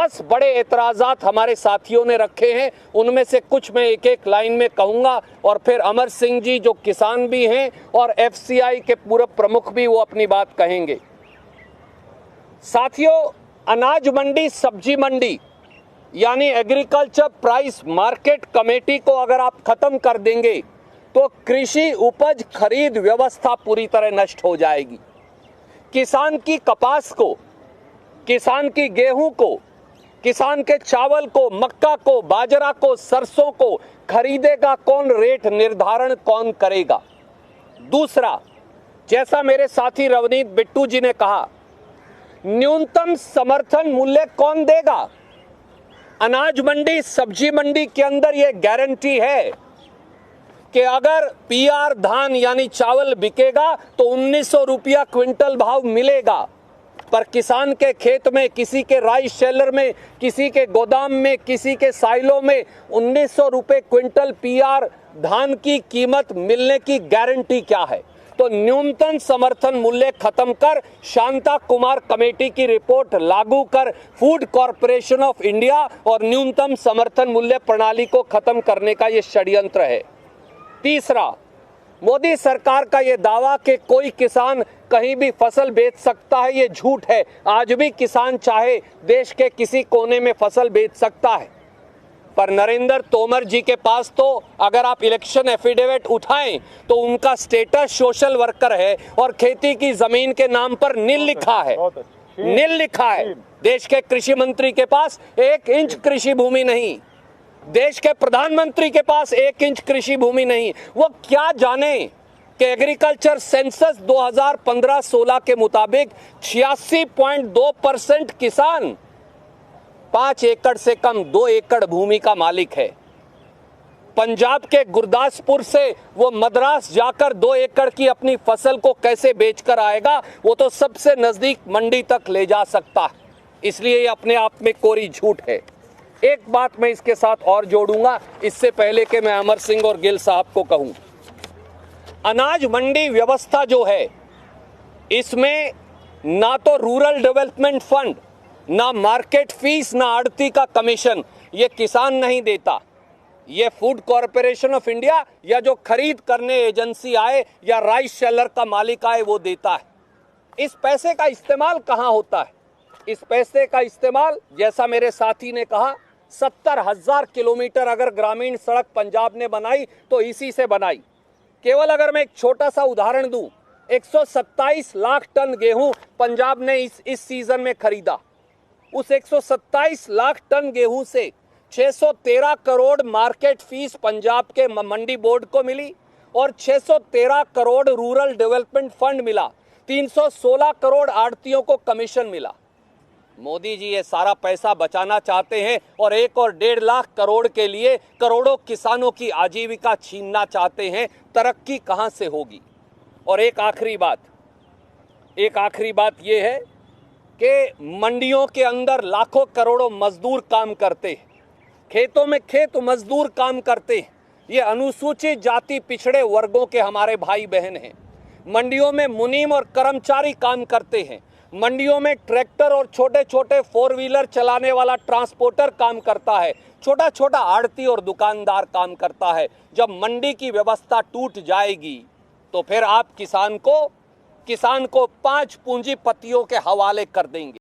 10 बड़े एतराज़ात हमारे साथियों ने रखे हैं, उनमें से कुछ मैं एक एक लाइन में कहूँगा और फिर अमर सिंह जी जो किसान भी हैं और FCI के पूर्व प्रमुख भी वो अपनी बात कहेंगे। साथियों, अनाज मंडी, सब्जी मंडी यानी एग्रीकल्चर प्राइस मार्केट कमेटी को अगर आप खत्म कर देंगे तो कृषि उपज खरीद व्यवस्था पूरी तरह नष्ट हो जाएगी। किसान की कपास को, किसान की गेहूं को, किसान के चावल को, मक्का को, बाजरा को, सरसों को खरीदेगा कौन? रेट निर्धारण कौन करेगा? दूसरा, जैसा मेरे साथी रवनीत बिट्टू जी ने कहा, न्यूनतम समर्थन मूल्य कौन देगा? अनाज मंडी, सब्जी मंडी के अंदर यह गारंटी है कि अगर PR धान यानी चावल बिकेगा तो 1900 रुपया क्विंटल भाव मिलेगा, पर किसान के खेत में, किसी के राइस शेलर में, किसी के गोदाम में, किसी के साइलों में 1900 रुपये क्विंटल PR धान की कीमत मिलने की गारंटी क्या है? तो न्यूनतम समर्थन मूल्य खत्म कर, शांता कुमार कमेटी की रिपोर्ट लागू कर, फूड कॉरपोरेशन ऑफ इंडिया और न्यूनतम समर्थन मूल्य प्रणाली को खत्म करने का यह षड्यंत्र है। तीसरा, मोदी सरकार का यह दावा कि कोई किसान कहीं भी फसल बेच सकता है, यह झूठ है। आज भी किसान चाहे देश के किसी कोने में फसल बेच सकता है, पर नरेंद्र तोमर जी के पास तो अगर आप इलेक्शन एफिडेविट उठाएं तो उनका स्टेटस सोशल वर्कर है और खेती की जमीन के नाम पर नील लिखा है, नील लिखा है। देश के कृषि मंत्री के पास 1 इंच कृषि भूमि नहीं, देश के प्रधानमंत्री के पास 1 इंच कृषि भूमि नहीं। वो क्या जाने कि एग्रीकल्चर सेंसस 2015-16 के मुताबिक 86.2% किसान 5 एकड़ से कम 2 एकड़ भूमि का मालिक है। पंजाब के गुरदासपुर से वो मद्रास जाकर 2 एकड़ की अपनी फसल को कैसे बेचकर आएगा? वो तो सबसे नजदीक मंडी तक ले जा सकता है। इसलिए ये अपने आप में कोरी झूठ है। एक बात मैं इसके साथ और जोड़ूंगा, इससे पहले कि मैं अमर सिंह और गिल साहब को कहूं। अनाज मंडी व्यवस्था जो है, इसमें ना तो रूरल डेवलपमेंट फंड, ना मार्केट फीस, ना आड़ती का कमीशन ये किसान नहीं देता, ये फूड कॉरपोरेशन ऑफ इंडिया या जो खरीद करने एजेंसी आए या राइस शेलर का मालिक आए वो देता है। इस पैसे का इस्तेमाल कहाँ होता है? इस पैसे का इस्तेमाल, जैसा मेरे साथी ने कहा, 70,000 किलोमीटर अगर ग्रामीण सड़क पंजाब ने बनाई तो इसी से बनाई। केवल अगर मैं एक छोटा सा उदाहरण दूं, 127 लाख टन गेहूं पंजाब ने इस सीजन में खरीदा। उस 127 लाख टन गेहूं से 613 करोड़ मार्केट फीस पंजाब के मंडी बोर्ड को मिली और 613 करोड़ रूरल डेवलपमेंट फंड मिला, 316 करोड़ आड़तियों को कमीशन मिला। मोदी जी ये सारा पैसा बचाना चाहते हैं और 1 और 1.5 लाख करोड़ के लिए करोड़ों किसानों की आजीविका छीनना चाहते हैं। तरक्की कहां से होगी? और एक आखिरी बात यह है कि मंडियों के अंदर लाखों करोड़ों मजदूर काम करते हैं, खेतों में खेत मजदूर काम करते हैं। ये अनुसूचित जाति पिछड़े वर्गों के हमारे भाई बहन हैं। मंडियों में मुनीम और कर्मचारी काम करते हैं। मंडियों में ट्रैक्टर और छोटे छोटे 4 व्हीलर चलाने वाला ट्रांसपोर्टर काम करता है। छोटा छोटा आड़ती और दुकानदार काम करता है। जब मंडी की व्यवस्था टूट जाएगी तो फिर आप किसान को 5 पूंजीपतियों के हवाले कर देंगे।